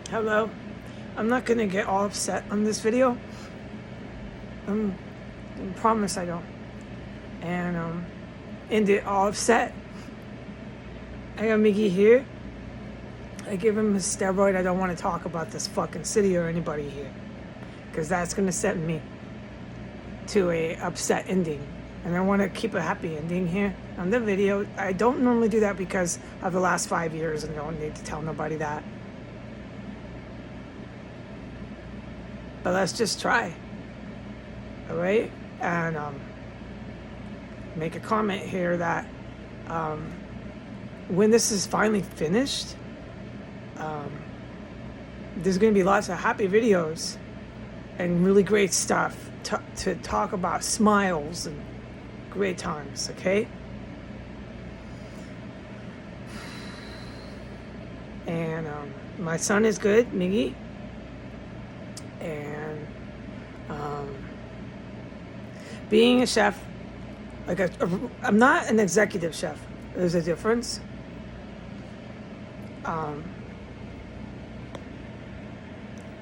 Hello. I'm not gonna get all upset on this video. I promise I don't. And end it all upset. I got Miggy here. I give him a steroid. I don't want to talk about this fucking city or anybody here, because that's gonna set me to a upset ending. And I want to keep a happy ending here on the video. I don't normally do that because of the last 5 years, and I don't need to tell nobody that. But let's just try. All right? And make a comment here that when this is finally finished, there's going to be lots of happy videos and really great stuff to talk about, smiles and great times, okay? And my son is good, Miggy. And being a chef, like I'm not an executive chef. There's a difference.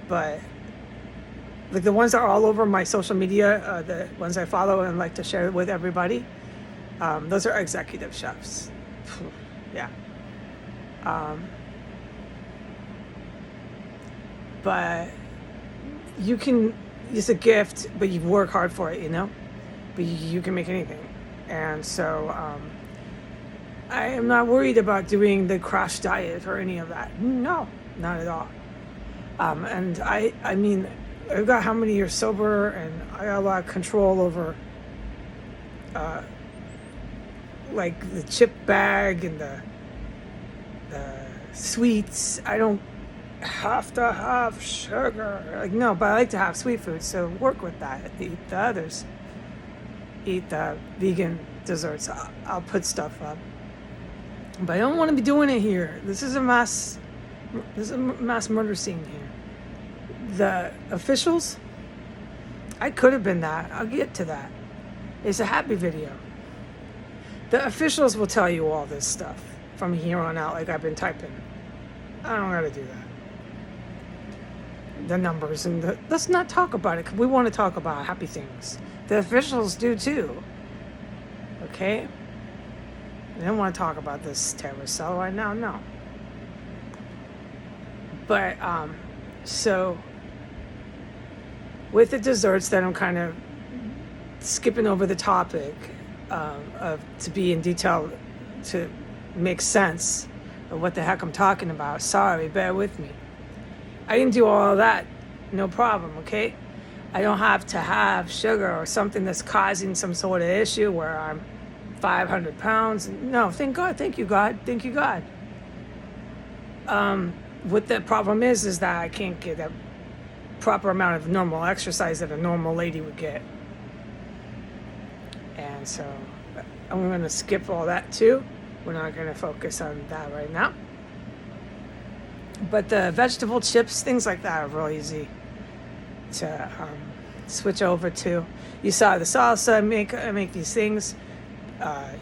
But like the ones that are all over my social media, the ones I follow and like to share with everybody, those are executive chefs. Yeah. But you can, it's a gift, but you work hard for it, you know? But you can make anything. And so I am not worried about doing the crash diet or any of that. No, not at all. And I mean, I've got how many years sober, and I got a lot of control over like the chip bag and the sweets. I don't have to have sugar. Like, no, but I like to have sweet food, so work with that. Eat the others. Eat the vegan desserts. I'll put stuff up. But I don't want to be doing it here. This is a mass murder scene here. The officials, I could have been that. I'll get to that. It's a happy video. The officials will tell you all this stuff from here on out, like I've been typing. I don't gotta do that. The numbers and let's not talk about it, because we want to talk about happy things. The officials do too. Okay? I don't want to talk about this terrorist cell right now, no. But so with the desserts, that I'm kind of skipping over the topic of to be in detail to make sense of what the heck I'm talking about. Sorry, bear with me. I can do all of that, no problem, okay? I don't have to have sugar or something that's causing some sort of issue where I'm 500 pounds. No, thank God, thank you, God, thank you, God. What the problem is that I can't get a proper amount of normal exercise that a normal lady would get. And so I'm going to skip all that too. We're not going to focus on that right now. But the vegetable chips, things like that are real easy to switch over to. You saw the salsa. I make these things.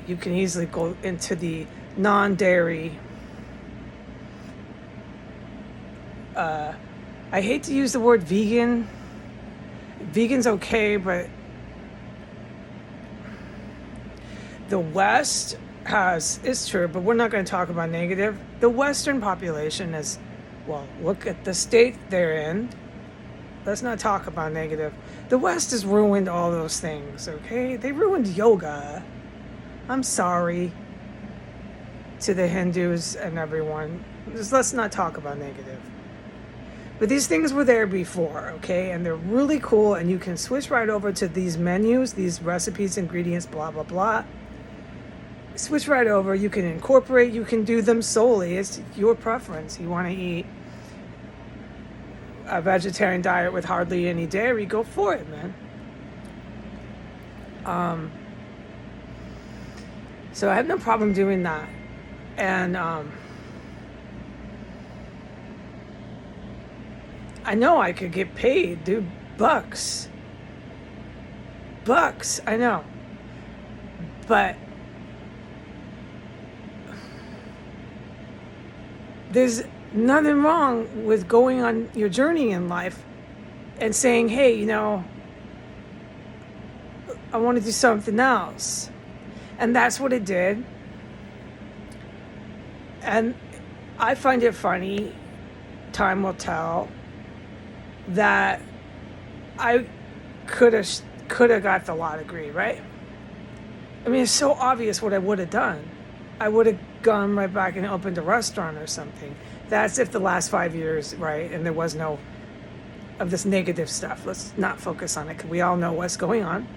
You can easily go into the non-dairy. I hate to use the word vegan. Vegan's okay, but the West it's true, but we're not going to talk about negative. The Western population is, well, look at the state they're in. Let's not talk about negative. The West has ruined all those things, okay? They ruined yoga. I'm sorry to the Hindus and everyone. Just let's not talk about negative. But these things were there before, okay? And they're really cool, and you can switch right over to these menus, these recipes, ingredients, blah, blah, blah. Switch right over. You can incorporate. You can do them solely. It's your preference. You want to eat a vegetarian diet with hardly any dairy, go for it, man. So I have no problem doing that. And I know I could get paid, dude, bucks, I know. But Nothing wrong with going on your journey in life and saying, hey, you know, I want to do something else. And that's what it did. And I find it funny, time will tell, that I could have got the law degree, right? I mean, it's so obvious what I would have done. I would have gone right back and opened a restaurant or something. That's if the last 5 years, right, and there was no of this negative stuff. Let's not focus on it because we all know what's going on.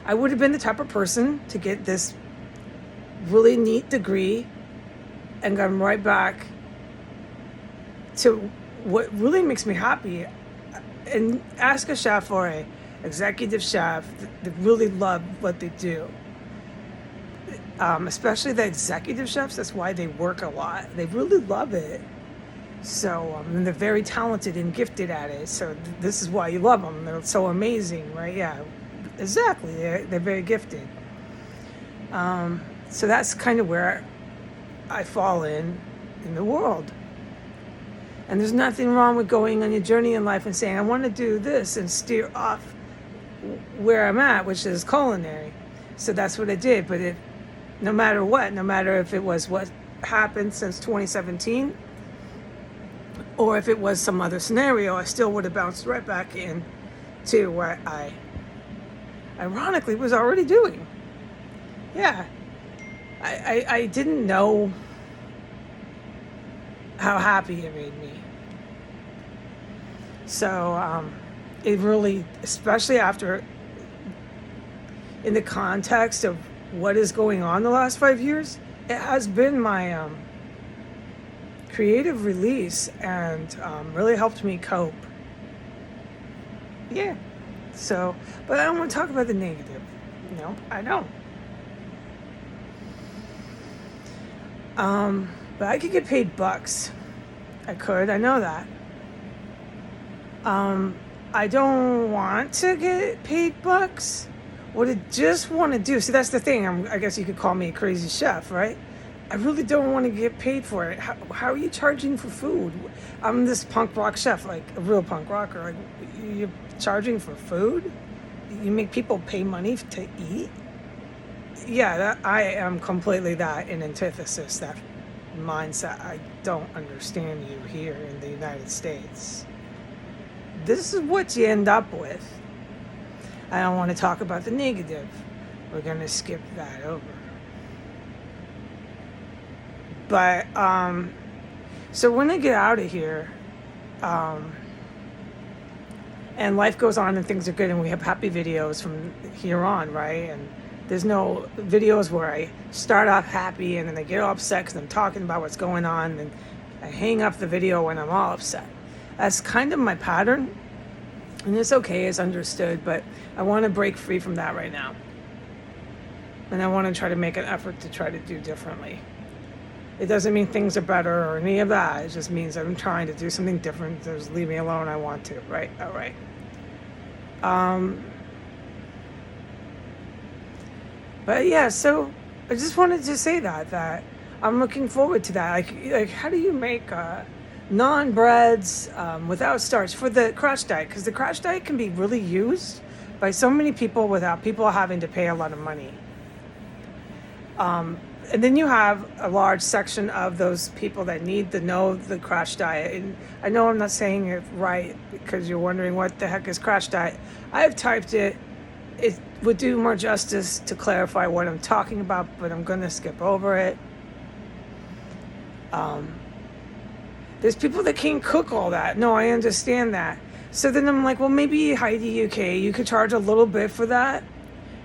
I would have been the type of person to get this really neat degree and gone right back to what really makes me happy. And ask a chef or a executive chef that really love what they do. Especially the executive chefs, that's why they work a lot. They really love it. So, and they're very talented and gifted at it. So this is why you love them. They're so amazing, right? Yeah, exactly. They're very gifted. So that's kind of where I fall in the world. And there's nothing wrong with going on your journey in life and saying, I want to do this and steer off where I'm at, which is culinary. So that's what I did. But no matter what, no matter if it was what happened since 2017 or if it was some other scenario, I still would have bounced right back in to what I ironically was already doing. Yeah. I didn't know how happy it made me. So it really, especially after, in the context of what is going on the last 5 years, it has been my creative release and really helped me cope. Yeah. So, but I don't want to talk about the negative. No, I don't. But I could get paid bucks. I could. I know that. I don't want to get paid bucks. What I just want to do. See, that's the thing. I guess you could call me a crazy chef, right? I really don't want to get paid for it. How are you charging for food? I'm this punk rock chef, like a real punk rocker. Like, you're charging for food? You make people pay money to eat? Yeah, I am completely that in antithesis, that mindset. I don't understand you here in the United States. This is what you end up with. I don't want to talk about the negative. We're going to skip that over. But, so when I get out of here, and life goes on and things are good and we have happy videos from here on, right? And there's no videos where I start off happy and then I get all upset because I'm talking about what's going on and I hang up the video when I'm all upset. That's kind of my pattern. And it's okay, it's understood, but I want to break free from that right now. And I want to try to make an effort to try to do differently. It doesn't mean things are better or any of that. It just means I'm trying to do something different. Just leave me alone, I want to, right? All right. But yeah, so I just wanted to say that I'm looking forward to that. Like how do you make non-breads without starch for the crash diet? Because the crash diet can be really used by so many people without people having to pay a lot of money. And then you have a large section of those people that need to know the crash diet. And I know I'm not saying it right because you're wondering what the heck is crash diet. I have typed it. It would do more justice to clarify what I'm talking about, but I'm going to skip over it. There's people that can't cook all that. No, I understand that. So then I'm like, well, maybe Heidi UK, you could charge a little bit for that.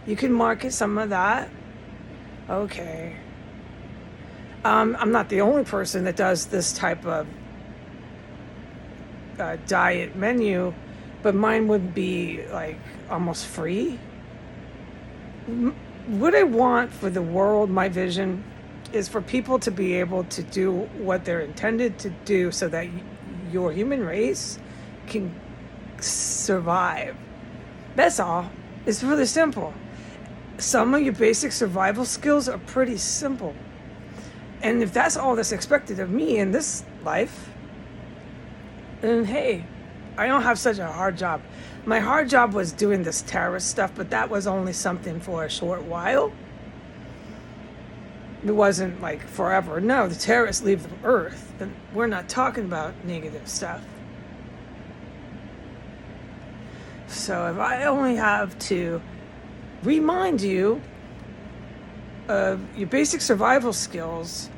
You can market some of that. Okay. I'm not the only person that does this type of diet menu, but mine would be like almost free. What I want for the world, my vision, is for people to be able to do what they're intended to do so that your human race can survive. That's all. It's really simple. Some of your basic survival skills are pretty simple. And if that's all that's expected of me in this life, then hey, I don't have such a hard job. My hard job was doing this terrorist stuff, but that was only something for a short while. It wasn't like forever. No, the terrorists leave the earth. And we're not talking about negative stuff. So if I only have to remind you of your basic survival skills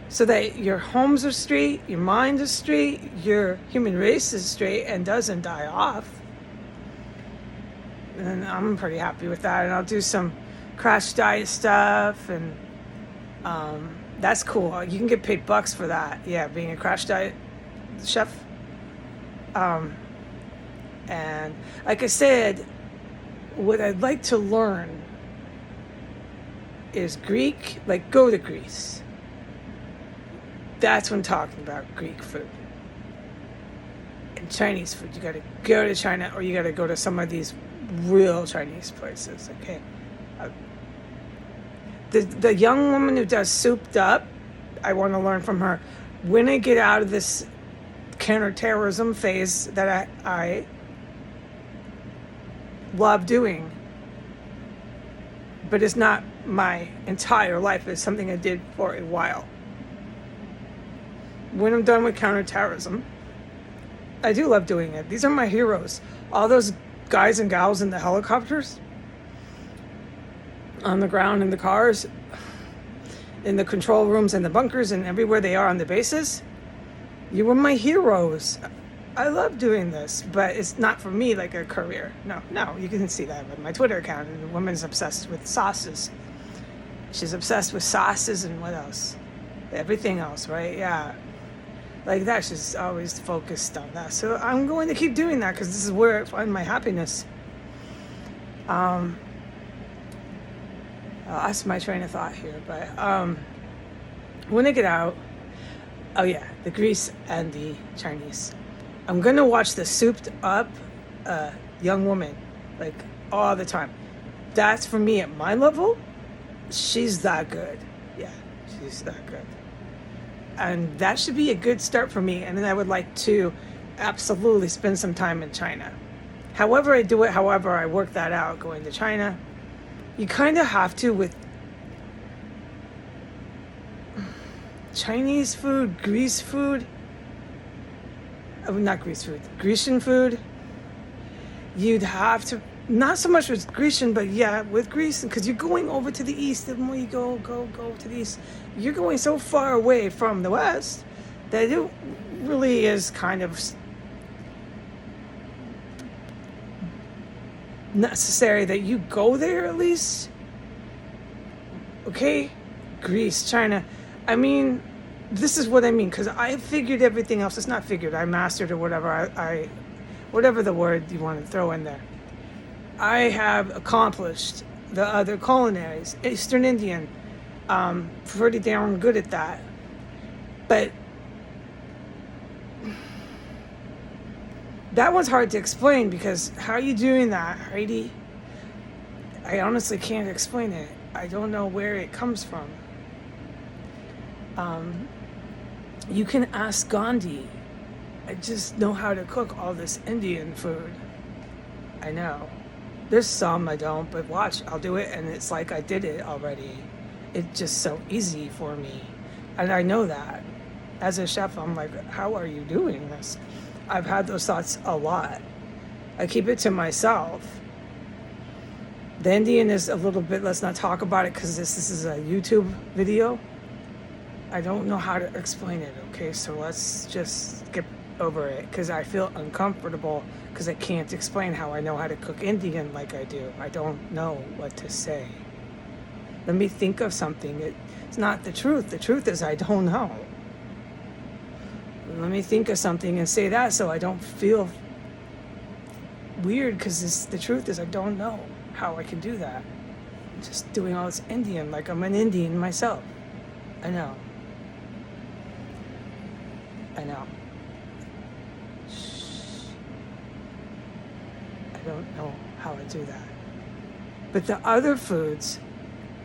so that your homes are straight, your mind is straight, your human race is straight and doesn't die off, and I'm pretty happy with that. And I'll do some crash diet stuff, and that's cool. You can get paid bucks for that. Yeah, being a crash diet chef. And like I said, what I'd like to learn is Greek, like go to Greece. That's what I'm talking about, Greek food. And Chinese food, you gotta go to China, or you gotta go to some of these real Chinese places, okay? The young woman who does souped up, I want to learn from her. When I get out of this counterterrorism phase that I love doing, but it's not my entire life. It's something I did for a while. When I'm done with counterterrorism, I do love doing it. These are my heroes. All those guys and gals in the helicopters, on the ground, in the cars, in the control rooms, in the bunkers, and everywhere they are on the bases. You were my heroes. I love doing this, but it's not for me like a career. No, you can see that with my Twitter account. And the woman's obsessed with sauces. She's obsessed with sauces and what else? Everything else, right? Yeah. Like that, she's always focused on that. So I'm going to keep doing that because this is where I find my happiness. I lost my train of thought here, but when I get out, oh yeah, the Greece and the Chinese. I'm gonna watch the souped up young woman like all the time. That's for me at my level. She's that good. Yeah, she's that good. And that should be a good start for me. And then I would like to absolutely spend some time in China. However I do it, however I work that out, going to China. You kind of have to with Chinese food, Greece food. Not Greece food, Grecian food. You'd have to, not so much with Grecian, but yeah, with Greece, because you're going over to the east. The more you go to the east, you're going so far away from the west that it really is kind of necessary that you go there at least. Okay, Greece, China. I mean, this is what I mean, because I figured everything else. It's not figured. I mastered or whatever. I whatever the word you want to throw in there. I have accomplished the other culinaries, Eastern Indian. Pretty darn good at that. But that one's hard to explain because how are you doing that, Heidi? I honestly can't explain it. I don't know where it comes from. You can ask Gandhi. I just know how to cook all this Indian food. I know. There's some I don't, but watch, I'll do it and it's like I did it already. It's just so easy for me. And I know that. As a chef, I'm like, how are you doing this? I've had those thoughts a lot. I keep it to myself. The Indian is a little bit, let's not talk about it because this is a YouTube video. I don't know how to explain it, okay? So let's just skip over it because I feel uncomfortable because I can't explain how I know how to cook Indian like I do. I don't know what to say. Let me think of something. It's not the truth. The truth is I don't know. Let me think of something and say that so I don't feel weird because the truth is I don't know how I can do that. I'm just doing all this Indian like I'm an Indian myself. I know. Shh. I don't know how I do that. But the other foods,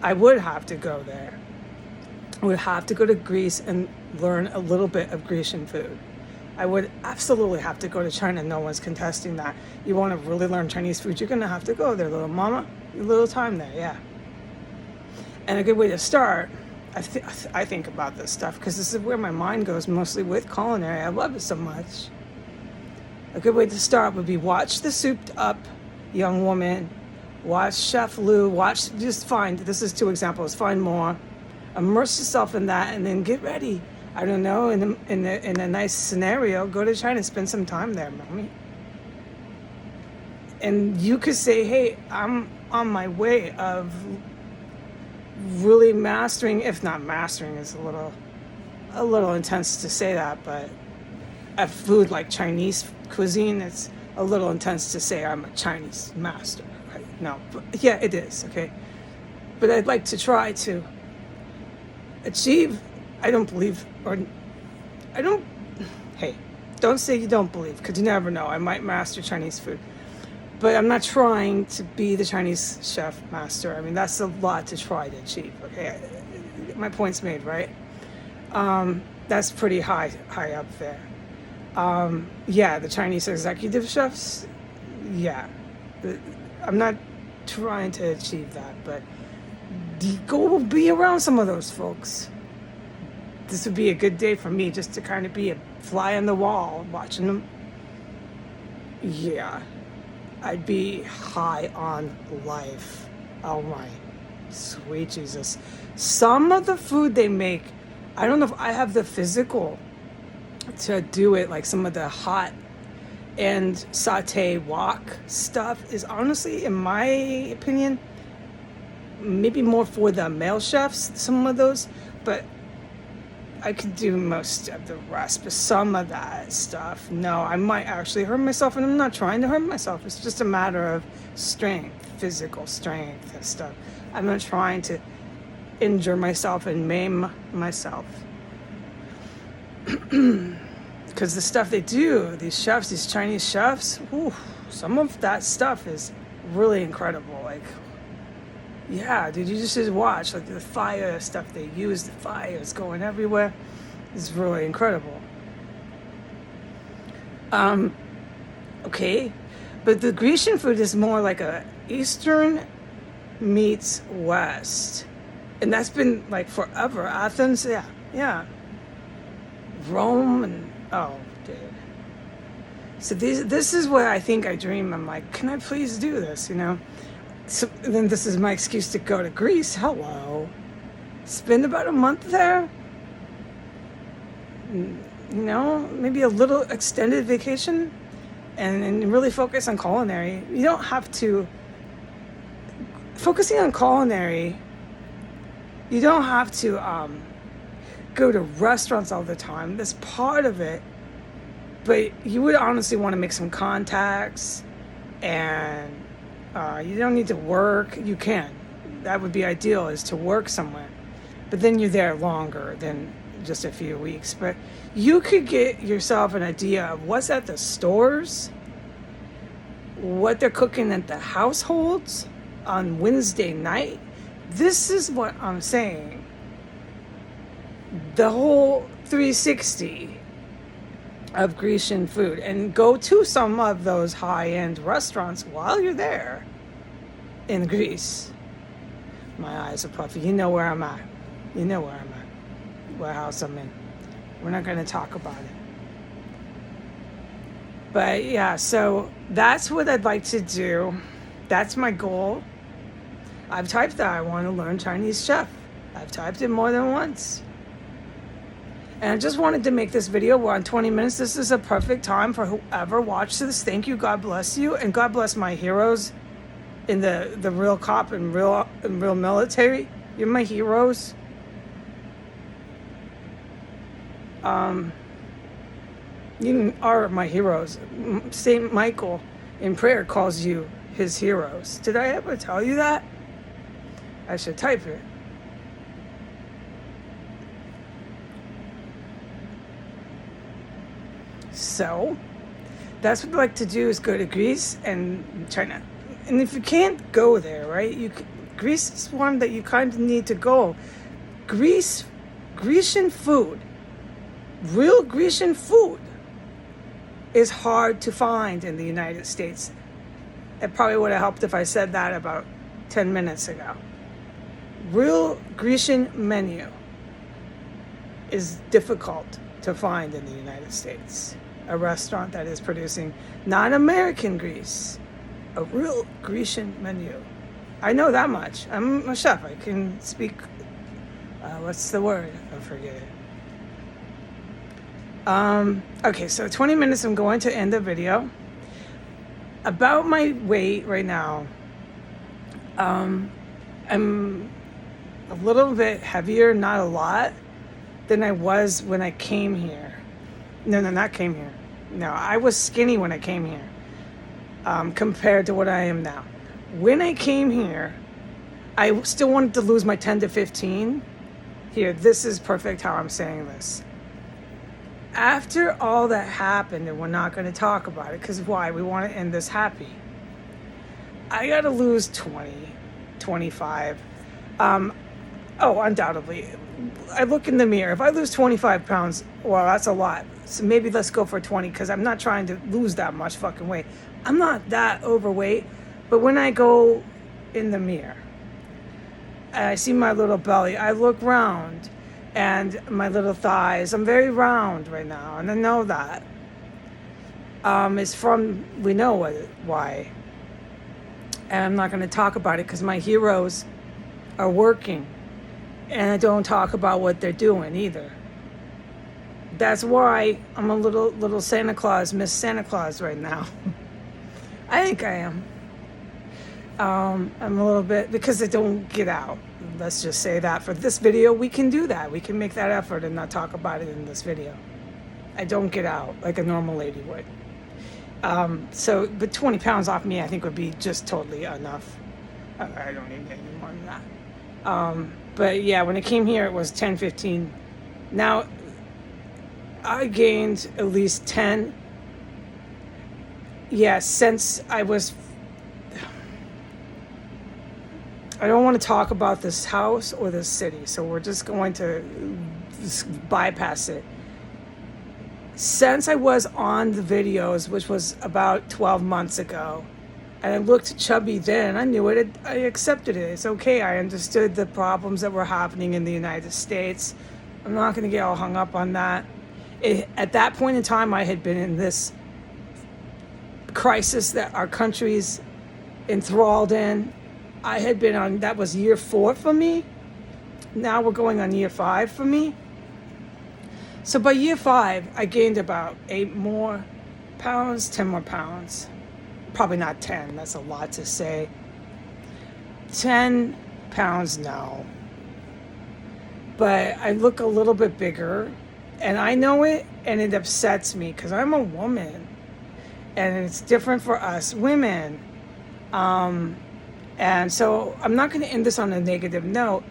I would have to go there. would have to go to Greece and learn a little bit of Grecian food. I would absolutely have to go to China. No one's contesting that. You want to really learn Chinese food, you're going to have to go there, little mama. A little time there, yeah. And a good way to start, I think about this stuff because this is where my mind goes mostly with culinary. I love it so much. A good way to start would be watch the Souped Up Young Woman, watch Chef Lou, this is 2 examples, find more, immerse yourself in that, and then get ready. I don't know, in a nice scenario, go to China, spend some time there, mommy. And you could say, hey, I'm on my way of really mastering, if not mastering is a little intense to say that, but a food like Chinese cuisine, it's a little intense to say I'm a Chinese master. Right? No, but yeah, it is, okay? But I'd like to try to achieve, hey, don't say you don't believe, because you never know. I might master Chinese food. But I'm not trying to be the Chinese chef master. I mean, that's a lot to try to achieve, okay? My point's made, right? That's pretty high up there. Yeah, the Chinese executive chefs, yeah. I'm not trying to achieve that, but go be around some of those folks. This would be a good day for me just to kind of be a fly on the wall watching them. Yeah, I'd be high on life. Oh my sweet Jesus. Some of the food they make, I don't know if I have the physical to do it, like some of the hot and saute wok stuff is honestly, in my opinion, maybe more for the male chefs, some of those, but I could do most of the rest. But some of that stuff, no, I might actually hurt myself, and I'm not trying to hurt myself. It's just a matter of strength, physical strength and stuff. I'm not trying to injure myself and maim myself. Because the stuff they do, these chefs, these Chinese chefs, some of that stuff is really incredible. Like, yeah, dude, you just watch, like the fire stuff they use, the fire is going everywhere. It's really incredible. Okay, but the Grecian food is more like a Eastern meets West. And that's been like forever. Athens, yeah. Rome, and oh, dude. So this is where I think I dream. I'm like, can I please do this, you know? So then this is my excuse to go to Greece. Hello. Spend about a month there. You know, maybe a little extended vacation and really focus on culinary. You don't have to. Focusing on culinary, you don't have to go to restaurants all the time. That's part of it. But you would honestly want to make some contacts, and you don't need to work. You can. That would be ideal, is to work somewhere. But then you're there longer than just a few weeks. But you could get yourself an idea of what's at the stores, what they're cooking at the households on Wednesday night. This is what I'm saying. The whole 360 of Grecian food, and go to some of those high-end restaurants while you're there in Greece. My eyes are puffy. You know where I'm at. You know where I'm at. What house I'm in. We're not going to talk about it. But yeah, so that's what I'd like to do. That's my goal. I've typed that I want to learn Chinese chef. I've typed it more than once. And I just wanted to make this video. We're on 20 minutes. This is a perfect time for whoever watched this. Thank you. God bless you. And God bless my heroes in the real cop and real military. You're my heroes. You are my heroes. Saint Michael in prayer calls you his heroes. Did I ever tell you that? I should type it. So that's what I'd like to do, is go to Greece and China. And if you can't go there, right, Greece is one that you kind of need to go. Greece Grecian food, real Grecian food, is hard to find in the United States. It probably would have helped if I said that about 10 minutes ago. Real Grecian menu is difficult to find in the United States. A restaurant that is producing non-American Greece, a real Grecian menu. I know that much. I'm a chef. I can speak, what's the word? I forget it. Okay, so 20 minutes, I'm going to end the video. About my weight right now, I'm a little bit heavier, not a lot, than I was when I came here. No, not came here. No, I was skinny when I came here, compared to what I am now. When I came here, I still wanted to lose my 10 to 15. Here, this is perfect how I'm saying this. After all that happened, and we're not going to talk about it, because why? We want to end this happy. I got to lose 20, 25. Undoubtedly. I look in the mirror. If I lose 25 pounds, well, that's a lot. So maybe let's go for 20, because I'm not trying to lose that much fucking weight. I'm not that overweight, but when I go in the mirror, and I see my little belly, I look round, and my little thighs, I'm very round right now, and I know that. It's from, we know why. And I'm not going to talk about it because my heroes are working, and I don't talk about what they're doing either. That's why I'm a little Santa Claus, Miss Santa Claus right now. I think I am. I'm a little bit, because I don't get out. Let's just say that for this video, we can do that. We can make that effort and not talk about it in this video. I don't get out like a normal lady would. But 20 pounds off me, I think would be just totally enough. I don't need any more than that. But yeah, when I came here, it was 10, 15. Now, I gained at least 10. Yeah, since I was... I don't want to talk about this house or this city, so we're just going to bypass it. Since I was on the videos, which was about 12 months ago, and I looked chubby then, I knew it, I accepted it. It's okay, I understood the problems that were happening in the United States. I'm not going to get all hung up on that. At that point in time, I had been in this crisis that our country's enthralled in. I had been on, that was year 4 for me. Now we're going on year 5 for me. So by year 5, I gained about 8 more pounds, 10 more pounds. Probably not 10, that's a lot to say. 10 pounds, no. But I look a little bit bigger, and I know it, and it upsets me because I'm a woman. And it's different for us women. And so I'm not going to end this on a negative note,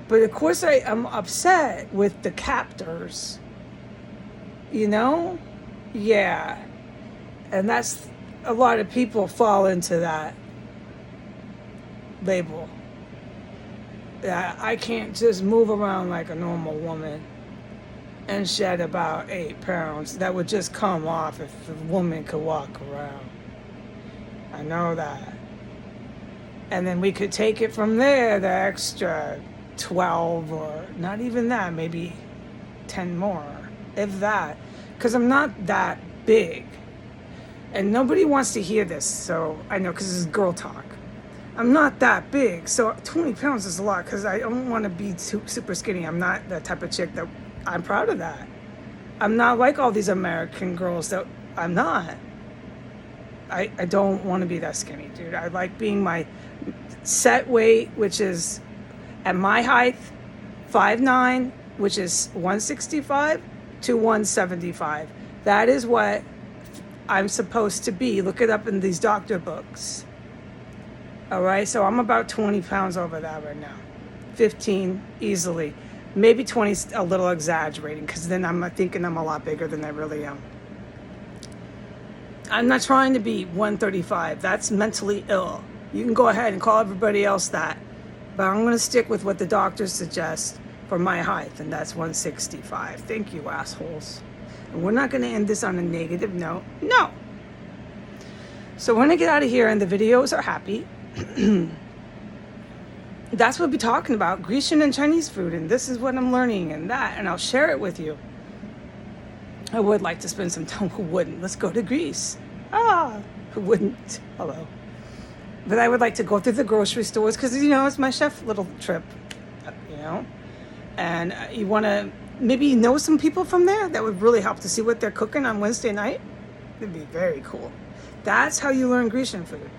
but of course I am upset with the captors, you know? Yeah. And that's, a lot of people fall into that label. I can't just move around like a normal woman and shed about 8 pounds. That would just come off if a woman could walk around. I know that. And then we could take it from there, the extra 12 or not even that, maybe 10 more, if that. Because I'm not that big. And nobody wants to hear this, so I know, because this is girl talk. I'm not that big, so 20 pounds is a lot, because I don't want to be super skinny. I'm not that type of chick that, I'm proud of that. I'm not like all these American girls that, I'm not. I don't want to be that skinny, dude. I like being my set weight, which is at my height, 5'9", which is 165 to 175. That is what I'm supposed to be. Look it up in these doctor books. All right, so I'm about 20 pounds over that right now. 15 easily. Maybe 20 a little exaggerating, because then I'm thinking I'm a lot bigger than I really am. I'm not trying to be 135. That's mentally ill. You can go ahead and call everybody else that. But I'm going to stick with what the doctors suggest or my height, and that's 165. Thank you, assholes. And we're not going to end this on a negative note. No. So when I get out of here and the videos are happy, that's what we'll be talking about, Grecian and Chinese food, and this is what I'm learning and that, and I'll share it with you. I would like to spend some time. Who wouldn't? Let's go to Greece. Who wouldn't? Hello. But I would like to go through the grocery stores because, it's my chef little trip, And you want to maybe know some people from there that would really help to see what they're cooking on Wednesday night. It'd be very cool. That's how you learn Grecian food.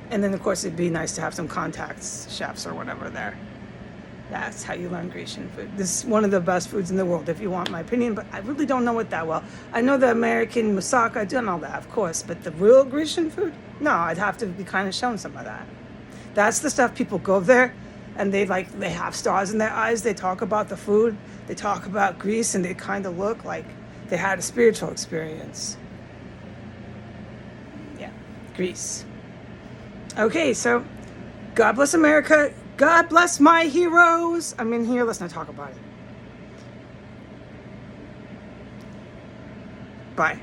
And then, of course, it'd be nice to have some contacts, chefs or whatever there. That's how you learn Grecian food. This is one of the best foods in the world, if you want my opinion, but I really don't know it that well. I know the American moussaka, I do know that, of course, but the real Grecian food? No, I'd have to be kind of shown some of that. That's the stuff people go there, and they have stars in their eyes. They talk about the food. They talk about Greece, and they kind of look like they had a spiritual experience. Yeah, Greece. Okay, so God bless America. God bless my heroes. I'm in here. Let's not talk about it. Bye.